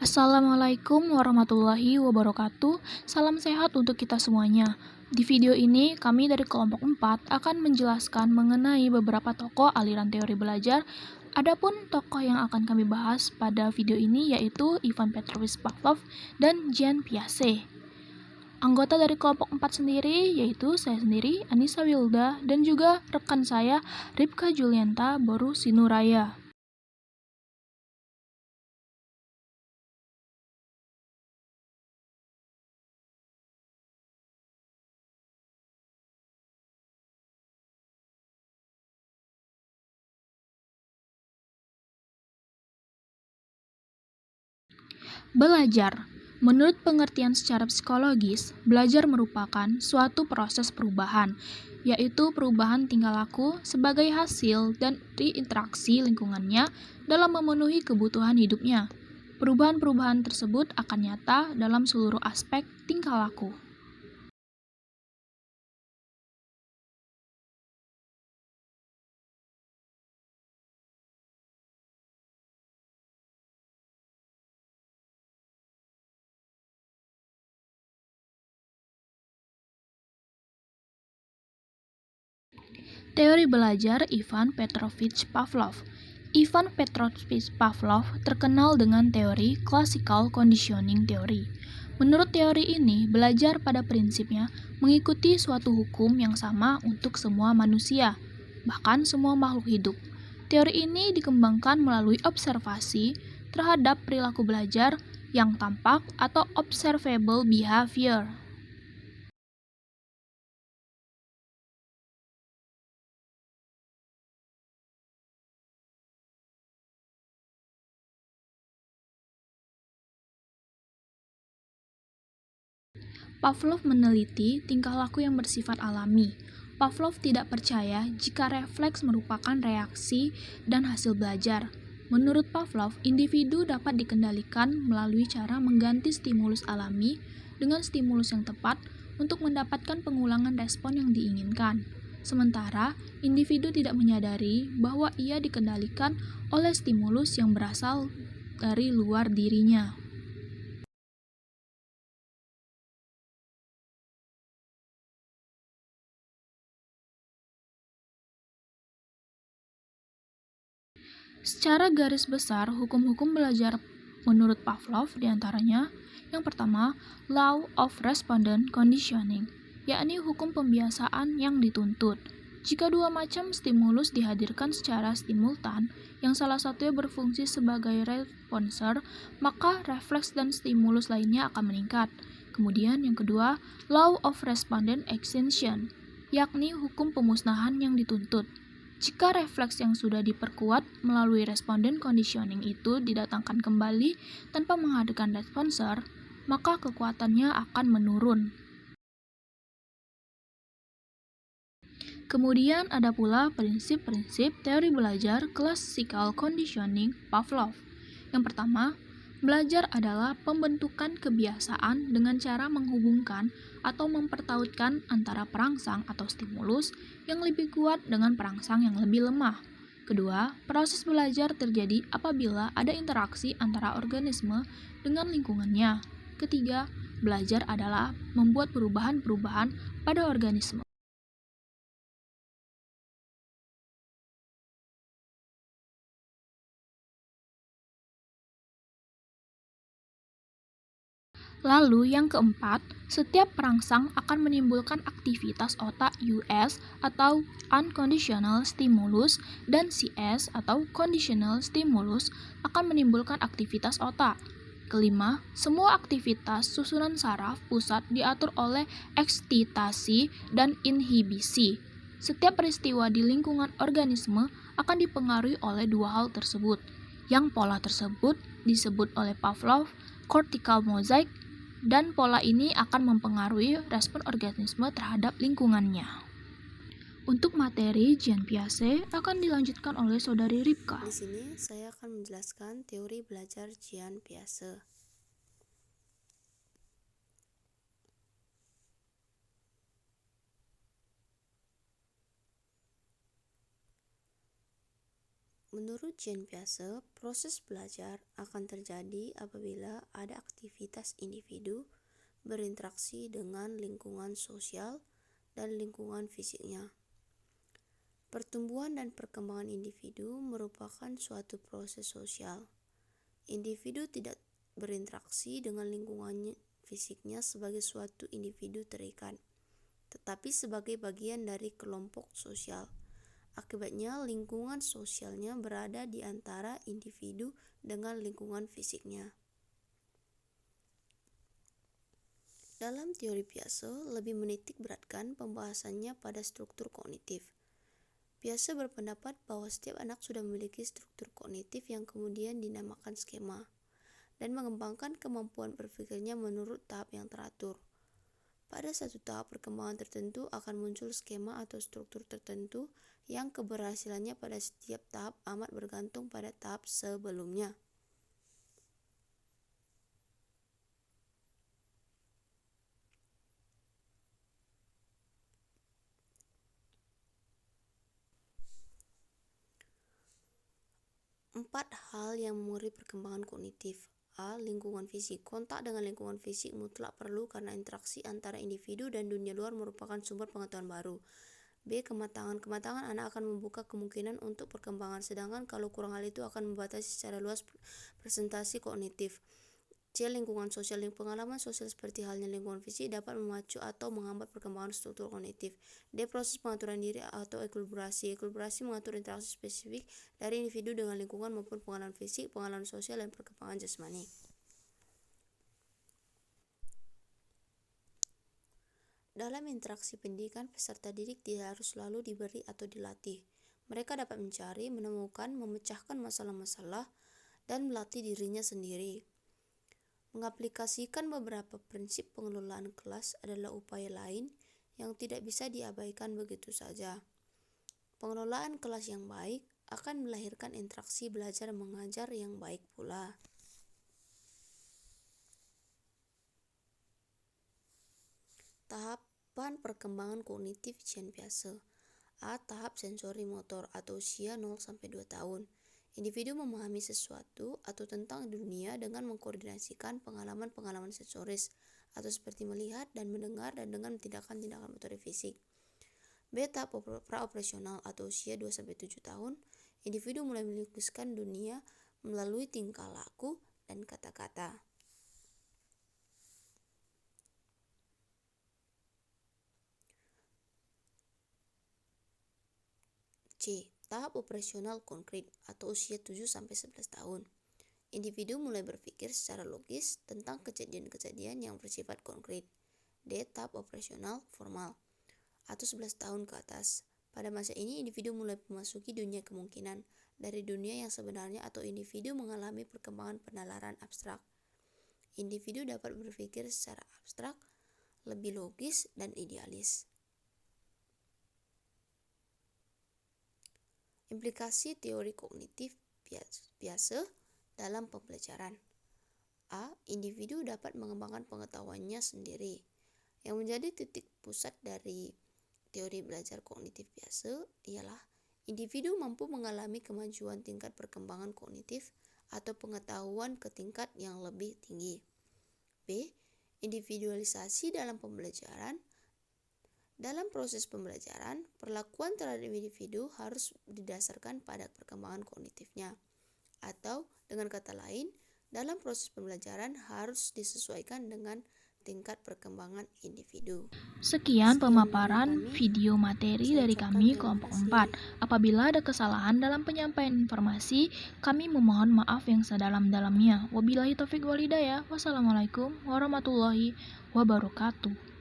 Assalamualaikum warahmatullahi wabarakatuh. Salam sehat untuk kita semuanya. Di video ini, kami dari kelompok 4 akan menjelaskan mengenai beberapa tokoh aliran teori belajar. Adapun tokoh yang akan kami bahas pada video ini yaitu Ivan Petrovich Pavlov dan Jean Piaget. Anggota dari kelompok 4 sendiri yaitu saya sendiri, Anissa Wilda, dan juga rekan saya, Ripka Julianta Boru Sinuraya. Belajar. Menurut pengertian secara psikologis, belajar merupakan suatu proses perubahan, yaitu perubahan tingkah laku sebagai hasil dari interaksi lingkungannya dalam memenuhi kebutuhan hidupnya. Perubahan-perubahan tersebut akan nyata dalam seluruh aspek tingkah laku. Teori belajar Ivan Petrovich Pavlov. Ivan Petrovich Pavlov terkenal dengan teori classical conditioning theory. Menurut teori ini, belajar pada prinsipnya mengikuti suatu hukum yang sama untuk semua manusia, bahkan semua makhluk hidup. Teori ini dikembangkan melalui observasi terhadap perilaku belajar yang tampak atau observable behavior. Pavlov meneliti tingkah laku yang bersifat alami. Pavlov tidak percaya jika refleks merupakan reaksi dan hasil belajar. Menurut Pavlov, individu dapat dikendalikan melalui cara mengganti stimulus alami dengan stimulus yang tepat untuk mendapatkan pengulangan respon yang diinginkan. Sementara, individu tidak menyadari bahwa ia dikendalikan oleh stimulus yang berasal dari luar dirinya. Secara garis besar, hukum-hukum belajar menurut Pavlov diantaranya, yang pertama, Law of Respondent Conditioning, yakni hukum pembiasaan yang dituntut. Jika dua macam stimulus dihadirkan secara simultan, yang salah satunya berfungsi sebagai responsor, maka refleks dan stimulus lainnya akan meningkat. Kemudian yang kedua, Law of Respondent Extinction, yakni hukum pemusnahan yang dituntut. Jika refleks yang sudah diperkuat melalui respondent conditioning itu didatangkan kembali tanpa menghadirkan responsor, maka kekuatannya akan menurun. Kemudian ada pula prinsip-prinsip teori belajar classical conditioning Pavlov. Yang pertama, belajar adalah pembentukan kebiasaan dengan cara menghubungkan atau mempertautkan antara perangsang atau stimulus yang lebih kuat dengan perangsang yang lebih lemah. Kedua, proses belajar terjadi apabila ada interaksi antara organisme dengan lingkungannya. Ketiga, belajar adalah membuat perubahan-perubahan pada organisme. Lalu yang keempat, setiap perangsang akan menimbulkan aktivitas otak US atau unconditional stimulus dan CS atau conditional stimulus akan menimbulkan aktivitas otak. Kelima, semua aktivitas susunan saraf pusat diatur oleh eksitasi dan inhibisi. Setiap peristiwa di lingkungan organisme akan dipengaruhi oleh dua hal tersebut. Yang pola tersebut disebut oleh Pavlov cortical mosaic, dan pola ini akan mempengaruhi respon organisme terhadap lingkungannya. Untuk materi Jean Piaget akan dilanjutkan oleh saudari Ripka. Di sini saya akan menjelaskan teori belajar Jean Piaget. Menurut Jean Piaget, proses belajar akan terjadi apabila ada aktivitas individu berinteraksi dengan lingkungan sosial dan lingkungan fisiknya. Pertumbuhan dan perkembangan individu merupakan suatu proses sosial. Individu tidak berinteraksi dengan lingkungan fisiknya sebagai suatu individu terikat, tetapi sebagai bagian dari kelompok sosial. Akibatnya, lingkungan sosialnya berada di antara individu dengan lingkungan fisiknya. Dalam teori Piaget, lebih menitik beratkan pembahasannya pada struktur kognitif. Piaget berpendapat bahwa setiap anak sudah memiliki struktur kognitif yang kemudian dinamakan skema, dan mengembangkan kemampuan berpikirnya menurut tahap yang teratur. Pada satu tahap perkembangan tertentu akan muncul skema atau struktur tertentu yang keberhasilannya pada setiap tahap amat bergantung pada tahap sebelumnya. Empat hal yang memengaruhi perkembangan kognitif. A. Lingkungan fisik. Kontak dengan lingkungan fisik mutlak perlu karena interaksi antara individu dan dunia luar merupakan sumber pengetahuan baru. B. Kematangan. Kematangan anak akan membuka kemungkinan untuk perkembangan, sedangkan kalau kurang hal itu akan membatasi secara luas presentasi kognitif. C. Lingkungan sosial. Pengalaman sosial seperti halnya lingkungan fisik dapat memacu atau menghambat perkembangan struktur kognitif. D. Proses pengaturan diri atau ekilibrasi. Ekilibrasi mengatur interaksi spesifik dari individu dengan lingkungan maupun pengalaman fisik, pengalaman sosial, dan perkembangan jasmani. Dalam interaksi pendidikan, peserta didik tidak harus selalu diberi atau dilatih. Mereka dapat mencari, menemukan, memecahkan masalah-masalah, dan melatih dirinya sendiri. Mengaplikasikan beberapa prinsip pengelolaan kelas adalah upaya lain yang tidak bisa diabaikan begitu saja. Pengelolaan kelas yang baik akan melahirkan interaksi belajar mengajar yang baik pula. Tahapan perkembangan kognitif Jean Piaget. A. Tahap sensori motor atau usia 0-2 tahun. Individu memahami sesuatu atau tentang dunia dengan mengkoordinasikan pengalaman-pengalaman sensoris atau seperti melihat dan mendengar dan dengan tindakan-tindakan motorik fisik. B. Tahap praoperasional atau usia 2-7 tahun. Individu mulai melukiskan dunia melalui tingkah laku dan kata-kata. C. Tahap operasional konkret atau usia 7-11 tahun. Individu mulai berpikir secara logis tentang kejadian-kejadian yang bersifat konkret. D. Tahap operasional formal atau 11 tahun ke atas. Pada masa ini, individu mulai memasuki dunia kemungkinan dari dunia yang sebenarnya atau individu mengalami perkembangan penalaran abstrak. Individu dapat berpikir secara abstrak, lebih logis, dan idealis. Implikasi teori kognitif Piaget dalam pembelajaran. A. Individu dapat mengembangkan pengetahuannya sendiri. Yang menjadi titik pusat dari teori belajar kognitif Piaget ialah individu mampu mengalami kemajuan tingkat perkembangan kognitif atau pengetahuan ke tingkat yang lebih tinggi. B. Individualisasi dalam pembelajaran. Dalam proses pembelajaran, perlakuan terhadap individu harus didasarkan pada perkembangan kognitifnya. Atau, dengan kata lain, dalam proses pembelajaran harus disesuaikan dengan tingkat perkembangan individu. Sekian pemaparan video materi dari kami kelompok 4. Apabila ada kesalahan dalam penyampaian informasi, kami memohon maaf yang sedalam-dalamnya. Wabillahi taufiq wal hidayah. Wassalamualaikum warahmatullahi wabarakatuh.